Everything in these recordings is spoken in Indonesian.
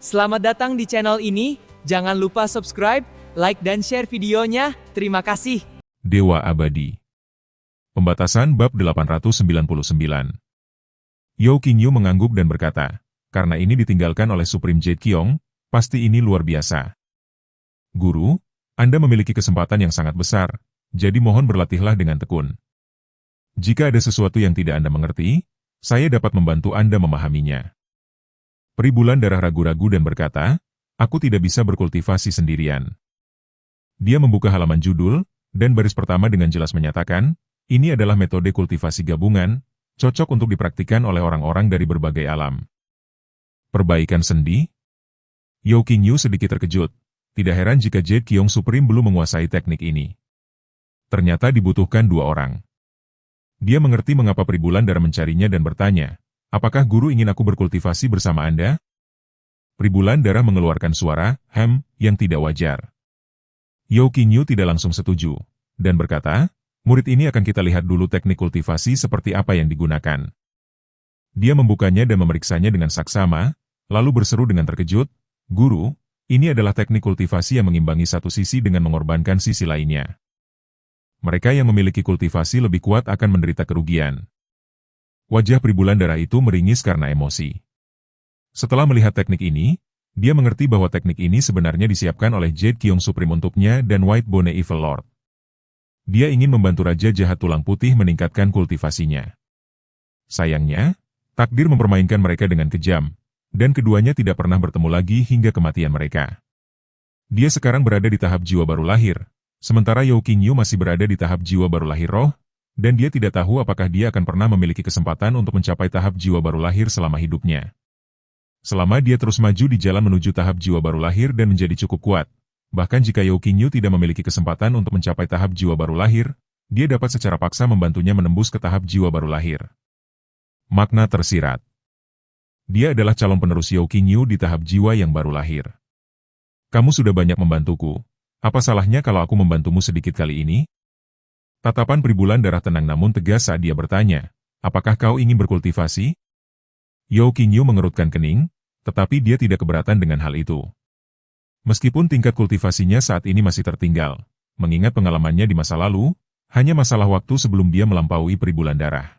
Selamat datang di channel ini, jangan lupa subscribe, like dan share videonya, terima kasih. Dewa Abadi. Pembatasan bab 899. Yao Qingyu mengangguk dan berkata, karena ini ditinggalkan oleh Supreme Jade Qiong, pasti ini luar biasa. Guru, Anda memiliki kesempatan yang sangat besar, jadi mohon berlatihlah dengan tekun. Jika ada sesuatu yang tidak Anda mengerti, saya dapat membantu Anda memahaminya. Peri Bulan Darah ragu-ragu dan berkata, aku tidak bisa berkultivasi sendirian. Dia membuka halaman judul, dan baris pertama dengan jelas menyatakan, ini adalah metode kultivasi gabungan, cocok untuk dipraktikkan oleh orang-orang dari berbagai alam. Perbaikan sendi? Yao Qingyu sedikit terkejut. Tidak heran jika Jade Qiong Supreme belum menguasai teknik ini. Ternyata dibutuhkan 2 orang. Dia mengerti mengapa Peri Bulan Darah mencarinya dan bertanya, apakah guru ingin aku berkultivasi bersama Anda? Peri Bulan Darah mengeluarkan suara, yang tidak wajar. Yao Qingyu tidak langsung setuju, dan berkata, murid ini akan kita lihat dulu teknik kultivasi seperti apa yang digunakan. Dia membukanya dan memeriksanya dengan saksama, lalu berseru dengan terkejut, Guru, ini adalah teknik kultivasi yang mengimbangi satu sisi dengan mengorbankan sisi lainnya. Mereka yang memiliki kultivasi lebih kuat akan menderita kerugian. Wajah Peri Bulan Darah itu meringis karena emosi. Setelah melihat teknik ini, dia mengerti bahwa teknik ini sebenarnya disiapkan oleh Jade Qiong Supreme untuknya dan White Bone Evil Lord. Dia ingin membantu Raja Jahat Tulang Putih meningkatkan kultivasinya. Sayangnya, takdir mempermainkan mereka dengan kejam, dan keduanya tidak pernah bertemu lagi hingga kematian mereka. Dia sekarang berada di tahap jiwa baru lahir, sementara Yao Qingyu masih berada di tahap jiwa baru lahir roh, dan dia tidak tahu apakah dia akan pernah memiliki kesempatan untuk mencapai tahap jiwa baru lahir selama hidupnya. Selama dia terus maju di jalan menuju tahap jiwa baru lahir dan menjadi cukup kuat, bahkan jika Yao Qingyu tidak memiliki kesempatan untuk mencapai tahap jiwa baru lahir, dia dapat secara paksa membantunya menembus ke tahap jiwa baru lahir. Makna tersirat. Dia adalah calon penerus Yao Qingyu di tahap jiwa yang baru lahir. Kamu sudah banyak membantuku. Apa salahnya kalau aku membantumu sedikit kali ini? Tatapan Peri Bulan Darah tenang namun tegas saat dia bertanya, apakah kau ingin berkultivasi? Yao Qingyu mengerutkan kening, tetapi dia tidak keberatan dengan hal itu. Meskipun tingkat kultivasinya saat ini masih tertinggal, mengingat pengalamannya di masa lalu, hanya masalah waktu sebelum dia melampaui Peri Bulan Darah.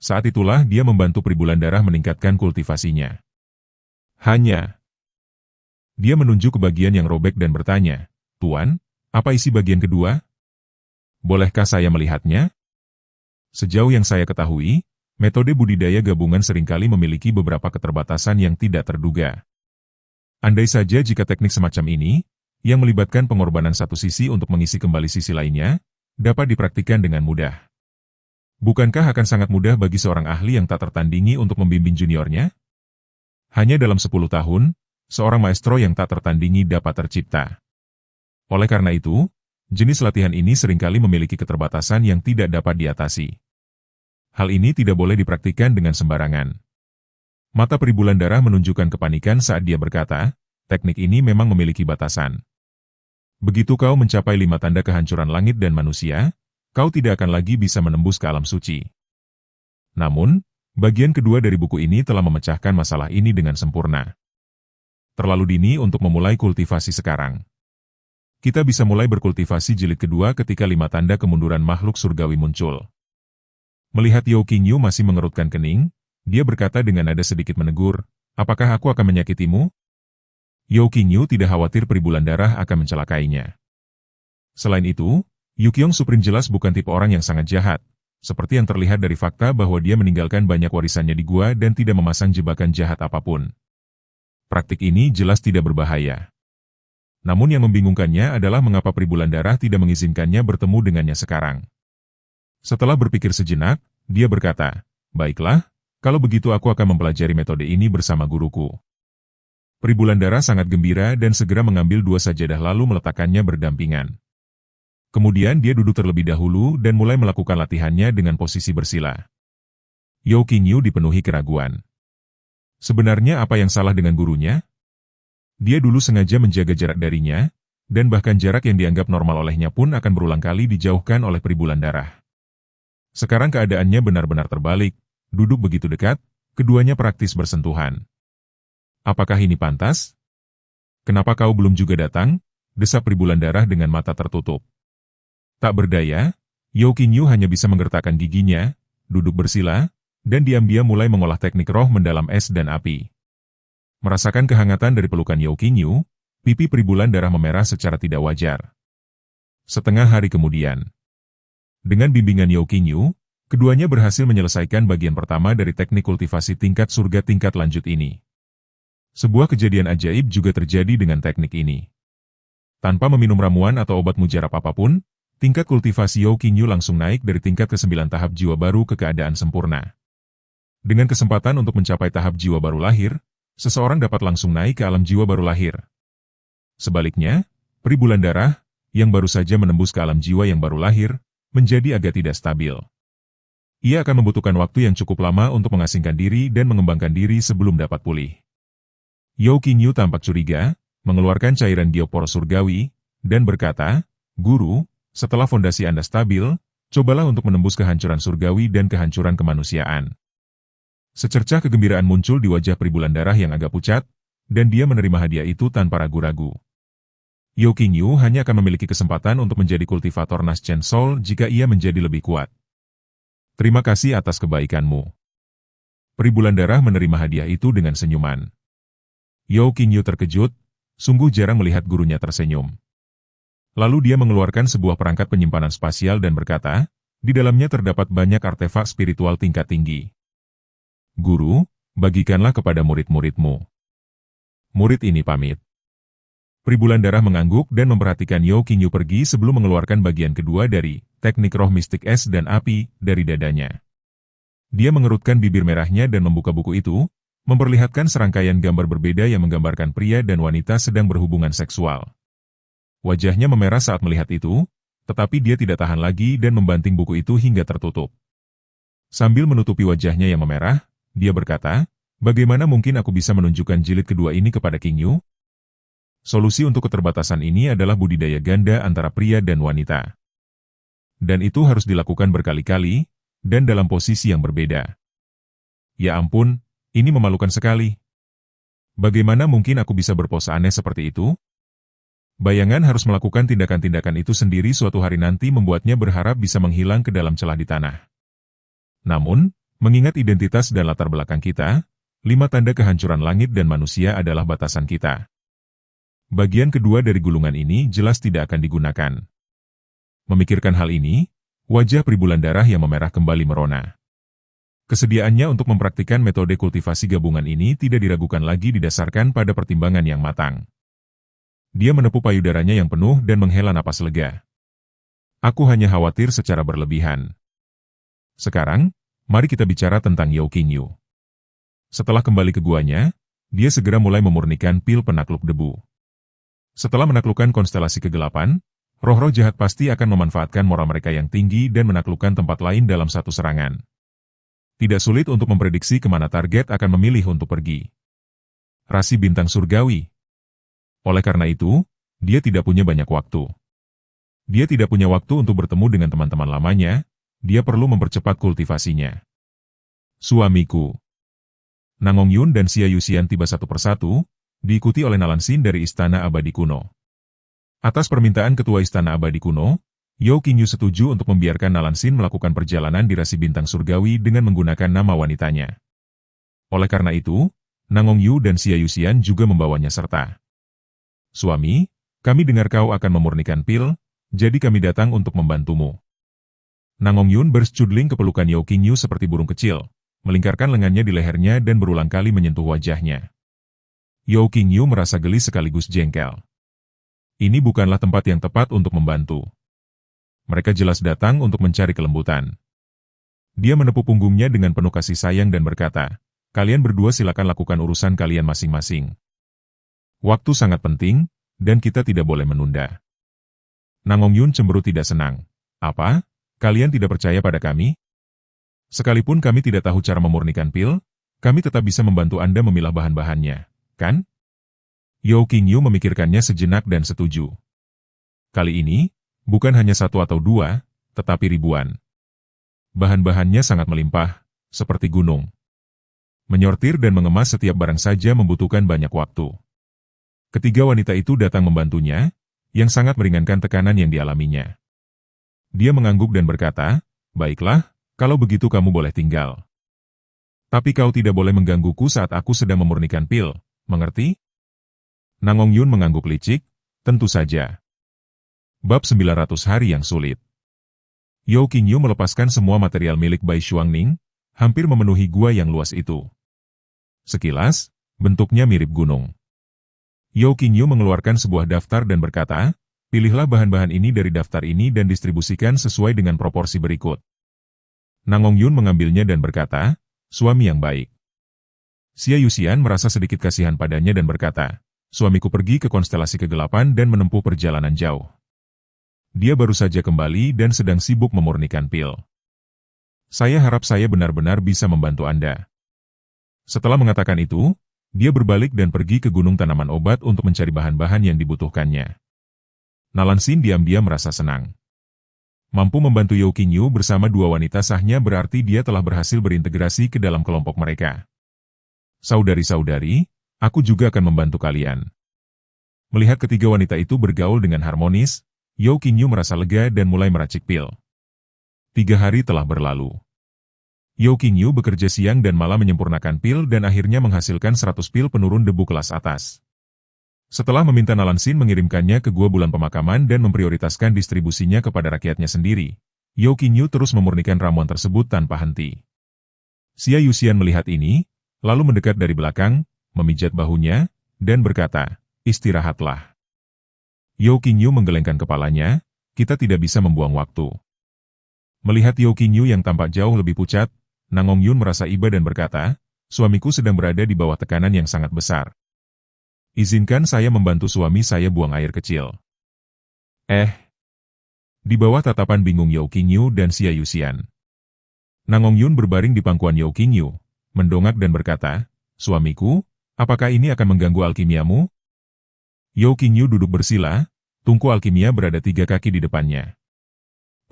Saat itulah dia membantu Peri Bulan Darah meningkatkan kultivasinya. Dia menunjuk ke bagian yang robek dan bertanya, Tuan, apa isi bagian kedua? Bolehkah saya melihatnya? Sejauh yang saya ketahui, metode budidaya gabungan seringkali memiliki beberapa keterbatasan yang tidak terduga. Andai saja jika teknik semacam ini, yang melibatkan pengorbanan satu sisi untuk mengisi kembali sisi lainnya, dapat dipraktikkan dengan mudah. Bukankah akan sangat mudah bagi seorang ahli yang tak tertandingi untuk membimbing juniornya? Hanya dalam 10 tahun, seorang maestro yang tak tertandingi dapat tercipta. Oleh karena itu, jenis latihan ini seringkali memiliki keterbatasan yang tidak dapat diatasi. Hal ini tidak boleh dipraktikkan dengan sembarangan. Mata Peri Bulan Darah menunjukkan kepanikan saat dia berkata, teknik ini memang memiliki batasan. Begitu kau mencapai 5 tanda kehancuran langit dan manusia, kau tidak akan lagi bisa menembus ke alam suci. Namun, bagian kedua dari buku ini telah memecahkan masalah ini dengan sempurna. Terlalu dini untuk memulai kultivasi sekarang. Kita bisa mulai berkultivasi jilid kedua ketika 5 tanda kemunduran makhluk surgawi muncul. Melihat Yao Qingyu masih mengerutkan kening, dia berkata dengan nada sedikit menegur, apakah aku akan menyakitimu? Yao Qingyu tidak khawatir Peri Bulan Darah akan mencelakainya. Selain itu, Yu Qiong Supreme jelas bukan tipe orang yang sangat jahat, seperti yang terlihat dari fakta bahwa dia meninggalkan banyak warisannya di gua dan tidak memasang jebakan jahat apapun. Praktik ini jelas tidak berbahaya. Namun yang membingungkannya adalah mengapa Peri Bulan Darah tidak mengizinkannya bertemu dengannya sekarang. Setelah berpikir sejenak, dia berkata, baiklah, kalau begitu aku akan mempelajari metode ini bersama guruku. Peri Bulan Darah sangat gembira dan segera mengambil 2 sajadah lalu meletakkannya berdampingan. Kemudian dia duduk terlebih dahulu dan mulai melakukan latihannya dengan posisi bersila. Yao Qingyu dipenuhi keraguan. Sebenarnya apa yang salah dengan gurunya? Dia dulu sengaja menjaga jarak darinya, dan bahkan jarak yang dianggap normal olehnya pun akan berulang kali dijauhkan oleh Peri Bulan Darah. Sekarang keadaannya benar-benar terbalik, duduk begitu dekat, keduanya praktis bersentuhan. Apakah ini pantas? Kenapa kau belum juga datang? Desak Pribulandarah dengan mata tertutup. Tak berdaya, Yao Qingyu hanya bisa menggertakkan giginya, duduk bersila, dan diam-diam mulai mengolah teknik roh mendalam es dan api. Merasakan kehangatan dari pelukan Yao Qingyu, pipi Pribulandarah memerah secara tidak wajar. Setengah hari kemudian, dengan bimbingan Yao Qingyu, keduanya berhasil menyelesaikan bagian pertama dari teknik kultivasi tingkat surga tingkat lanjut ini. Sebuah kejadian ajaib juga terjadi dengan teknik ini. Tanpa meminum ramuan atau obat mujarab apapun, tingkat kultivasi Yao Qingyu langsung naik dari tingkat ke-9 tahap jiwa baru ke keadaan sempurna. Dengan kesempatan untuk mencapai tahap jiwa baru lahir, seseorang dapat langsung naik ke alam jiwa baru lahir. Sebaliknya, Pribulandarah, yang baru saja menembus ke alam jiwa yang baru lahir, menjadi agak tidak stabil. Ia akan membutuhkan waktu yang cukup lama untuk mengasingkan diri dan mengembangkan diri sebelum dapat pulih. Yao Qingyu tampak curiga, mengeluarkan cairan giok surgawi, dan berkata, "Guru, setelah fondasi Anda stabil, cobalah untuk menembus kehancuran surgawi dan kehancuran kemanusiaan." Secercah kegembiraan muncul di wajah Pribulandarah yang agak pucat, dan dia menerima hadiah itu tanpa ragu-ragu. Yao Qingyu hanya akan memiliki kesempatan untuk menjadi kultivator Nas Chen Soul jika ia menjadi lebih kuat. Terima kasih atas kebaikanmu. Pribulandarah menerima hadiah itu dengan senyuman. Yao Qingyu terkejut, sungguh jarang melihat gurunya tersenyum. Lalu dia mengeluarkan sebuah perangkat penyimpanan spasial dan berkata, di dalamnya terdapat banyak artefak spiritual tingkat tinggi. Guru, bagikanlah kepada murid-muridmu. Murid ini pamit. Pribulandarah mengangguk dan memperhatikan Yao Qingyu pergi sebelum mengeluarkan bagian kedua dari teknik roh mistik es dan api dari dadanya. Dia mengerutkan bibir merahnya dan membuka buku itu, memperlihatkan serangkaian gambar berbeda yang menggambarkan pria dan wanita sedang berhubungan seksual. Wajahnya memerah saat melihat itu, tetapi dia tidak tahan lagi dan membanting buku itu hingga tertutup. Sambil menutupi wajahnya yang memerah, dia berkata, "Bagaimana mungkin aku bisa menunjukkan jilid kedua ini kepada Qingyu? Solusi untuk keterbatasan ini adalah budidaya ganda antara pria dan wanita. Dan itu harus dilakukan berkali-kali, dan dalam posisi yang berbeda. Ya ampun, ini memalukan sekali. Bagaimana mungkin aku bisa berpose aneh seperti itu? Bayangan harus melakukan tindakan-tindakan itu sendiri suatu hari nanti membuatnya berharap bisa menghilang ke dalam celah di tanah. Namun, mengingat identitas dan latar belakang kita, 5 tanda kehancuran langit dan manusia adalah batasan kita. Bagian kedua dari gulungan ini jelas tidak akan digunakan." Memikirkan hal ini, wajah Pribulandarah yang memerah kembali merona. Kesediaannya untuk mempraktikkan metode kultivasi gabungan ini tidak diragukan lagi didasarkan pada pertimbangan yang matang. Dia menepuk payudaranya yang penuh dan menghela napas lega. "Aku hanya khawatir secara berlebihan. Sekarang, mari kita bicara tentang Yao Qingyu." Setelah kembali ke guanya, dia segera mulai memurnikan pil penakluk debu. Setelah menaklukkan konstelasi kegelapan, roh-roh jahat pasti akan memanfaatkan moral mereka yang tinggi dan menaklukkan tempat lain dalam satu serangan. Tidak sulit untuk memprediksi kemana target akan memilih untuk pergi. Rasi bintang surgawi. Oleh karena itu, dia tidak punya banyak waktu. Dia tidak punya waktu untuk bertemu dengan teman-teman lamanya, dia perlu mempercepat kultivasinya. Suamiku. Nangong Yun dan Xia Yuxian tiba satu persatu, diikuti oleh Nalansin dari Istana Abadi Kuno. Atas permintaan Ketua Istana Abadi Kuno, Yao Qingyu setuju untuk membiarkan Nalansin melakukan perjalanan di rasi bintang surgawi dengan menggunakan nama wanitanya. Oleh karena itu, Nangong Yu dan Xia Yuxian juga membawanya serta. "Suami, kami dengar kau akan memurnikan pil, jadi kami datang untuk membantumu." Nangong Yun bercudling ke pelukan Yao Qingyu seperti burung kecil, melingkarkan lengannya di lehernya dan berulang kali menyentuh wajahnya. Yao Qingyu merasa geli sekaligus jengkel. Ini bukanlah tempat yang tepat untuk membantu. Mereka jelas datang untuk mencari kelembutan. Dia menepuk punggungnya dengan penuh kasih sayang dan berkata, "Kalian berdua silakan lakukan urusan kalian masing-masing. Waktu sangat penting, dan kita tidak boleh menunda." Nangong Yun cemberut tidak senang. "Apa? Kalian tidak percaya pada kami? Sekalipun kami tidak tahu cara memurnikan pil, kami tetap bisa membantu Anda memilah bahan-bahannya, kan?" Yao Qingyu memikirkannya sejenak dan setuju. Kali ini, bukan hanya 1 atau 2, tetapi ribuan. Bahan-bahannya sangat melimpah, seperti gunung. Menyortir dan mengemas setiap barang saja membutuhkan banyak waktu. Ketiga wanita itu datang membantunya, yang sangat meringankan tekanan yang dialaminya. Dia mengangguk dan berkata, "Baiklah, kalau begitu kamu boleh tinggal. Tapi kau tidak boleh menggangguku saat aku sedang memurnikan pil, mengerti?" Nangong Yun mengangguk licik, "Tentu saja." Bab 900 Hari yang Sulit. Yao Qingyu melepaskan semua material milik Bai Xuangning, hampir memenuhi gua yang luas itu. Sekilas, bentuknya mirip gunung. Yao Qingyu mengeluarkan sebuah daftar dan berkata, "Pilihlah bahan-bahan ini dari daftar ini dan distribusikan sesuai dengan proporsi berikut." Nangong Yun mengambilnya dan berkata, "Suami yang baik." Xia Yuxian merasa sedikit kasihan padanya dan berkata, "Suamiku pergi ke konstelasi kegelapan dan menempuh perjalanan jauh. Dia baru saja kembali dan sedang sibuk memurnikan pil. Saya harap saya benar-benar bisa membantu Anda." Setelah mengatakan itu, dia berbalik dan pergi ke gunung tanaman obat untuk mencari bahan-bahan yang dibutuhkannya. Nalansin diam-diam merasa senang. Mampu membantu Yao Qingyu bersama dua wanita sahnya berarti dia telah berhasil berintegrasi ke dalam kelompok mereka. "Saudari-saudari, aku juga akan membantu kalian." Melihat ketiga wanita itu bergaul dengan harmonis, Yao Qingyu merasa lega dan mulai meracik pil. 3 hari telah berlalu. Yao Qingyu bekerja siang dan malam menyempurnakan pil dan akhirnya menghasilkan 100 pil penurun debu kelas atas. Setelah meminta Nalansin mengirimkannya ke gua bulan pemakaman dan memprioritaskan distribusinya kepada rakyatnya sendiri, Yao Qingyu terus memurnikan ramuan tersebut tanpa henti. Xia Yuxian melihat ini, lalu mendekat dari belakang, memijat bahunya, dan berkata, "Istirahatlah." Yao Qingyu menggelengkan kepalanya, "Kita tidak bisa membuang waktu." Melihat Yao Qingyu yang tampak jauh lebih pucat, Nangong Yun merasa iba dan berkata, "Suamiku sedang berada di bawah tekanan yang sangat besar. Izinkan saya membantu suami saya buang air kecil." Di bawah tatapan bingung Yao Qingyu dan Xia Yuxian, Nangong Yun berbaring di pangkuan Yao Qingyu, mendongak dan berkata, "Suamiku, apakah ini akan mengganggu alkimiamu?" Yao Qingyu duduk bersila, tungku alkimia berada 3 kaki di depannya.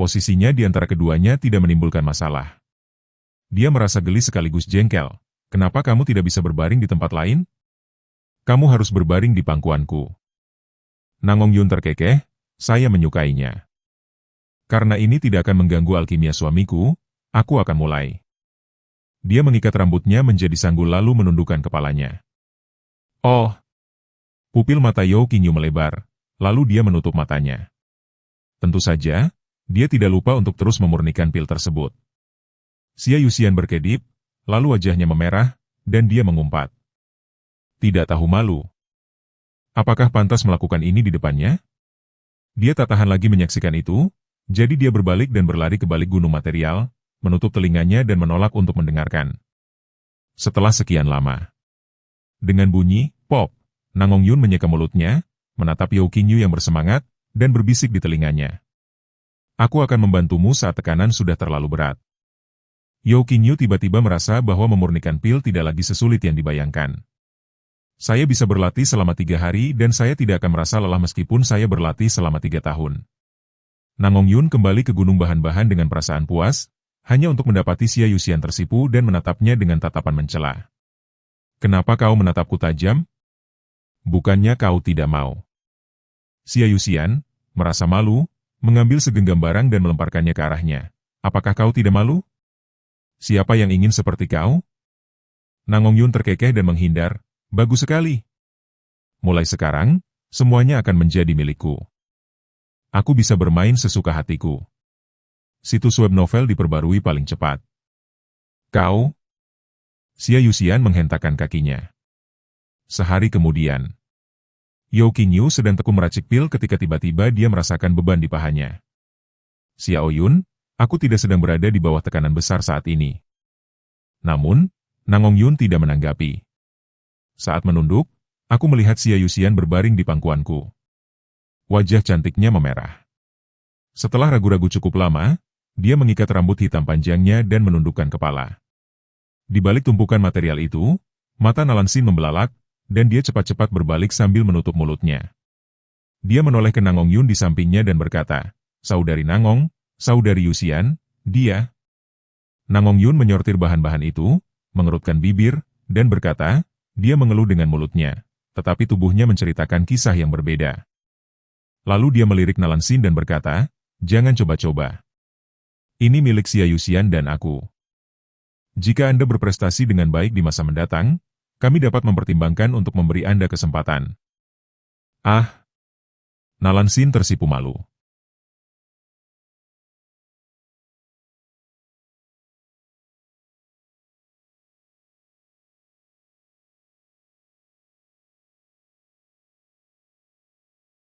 Posisinya di antara keduanya tidak menimbulkan masalah. Dia merasa geli sekaligus jengkel. "Kenapa kamu tidak bisa berbaring di tempat lain? Kamu harus berbaring di pangkuanku." Nangong Yun terkekeh, "Saya menyukainya. Karena ini tidak akan mengganggu alkimia suamiku, aku akan mulai." Dia mengikat rambutnya menjadi sanggul lalu menundukkan kepalanya. "Oh!" Pupil mata Yao Qingyu melebar, lalu dia menutup matanya. Tentu saja, dia tidak lupa untuk terus memurnikan pil tersebut. Xia Yuxian berkedip, lalu wajahnya memerah, dan dia mengumpat. Tidak tahu malu. Apakah pantas melakukan ini di depannya? Dia tak tahan lagi menyaksikan itu, jadi dia berbalik dan berlari ke balik gunung material, menutup telinganya dan menolak untuk mendengarkan. Setelah sekian lama, dengan bunyi, pop, Nangong Yun menyeka mulutnya, menatap Yao Qingyu yang bersemangat, dan berbisik di telinganya. "Aku akan membantumu saat tekanan sudah terlalu berat." Yao Qingyu tiba-tiba merasa bahwa memurnikan pil tidak lagi sesulit yang dibayangkan. "Saya bisa berlatih selama 3 hari dan saya tidak akan merasa lelah meskipun saya berlatih selama 3 tahun. Nangong Yun kembali ke gunung bahan-bahan dengan perasaan puas, hanya untuk mendapati Xia Yuxian tersipu dan menatapnya dengan tatapan mencela. "Kenapa kau menatapku tajam? Bukannya kau tidak mau?" Xia Yuxian, merasa malu, mengambil segenggam barang dan melemparkannya ke arahnya. "Apakah kau tidak malu? Siapa yang ingin seperti kau?" Nangong Yun terkekeh dan menghindar. "Bagus sekali. Mulai sekarang, semuanya akan menjadi milikku. Aku bisa bermain sesuka hatiku." Situs web novel diperbarui paling cepat. "Kau?" Xia Yuxian menghentakkan kakinya. Sehari kemudian, Yao Qingyu sedang tekun meracik pil ketika tiba-tiba dia merasakan beban di pahanya. "Xiao Yun, aku tidak sedang berada di bawah tekanan besar saat ini." Namun, Nangong Yun tidak menanggapi. Saat menunduk, aku melihat Xia Yuxian berbaring di pangkuanku. Wajah cantiknya memerah. Setelah ragu-ragu cukup lama, dia mengikat rambut hitam panjangnya dan menundukkan kepala. Di balik tumpukan material itu, mata Nalansin membelalak, dan dia cepat-cepat berbalik sambil menutup mulutnya. Dia menoleh ke Nangong Yun di sampingnya dan berkata, "Saudari Nangong, Saudari Yuxian, dia." Nangong Yun menyortir bahan-bahan itu, mengerutkan bibir, dan berkata, dia mengeluh dengan mulutnya, tetapi tubuhnya menceritakan kisah yang berbeda. Lalu dia melirik Nalansin dan berkata, jangan coba-coba. Ini milik Xia Yuxian dan aku. Jika Anda berprestasi dengan baik di masa mendatang, kami dapat mempertimbangkan untuk memberi Anda kesempatan. Ah! Nalansin tersipu malu.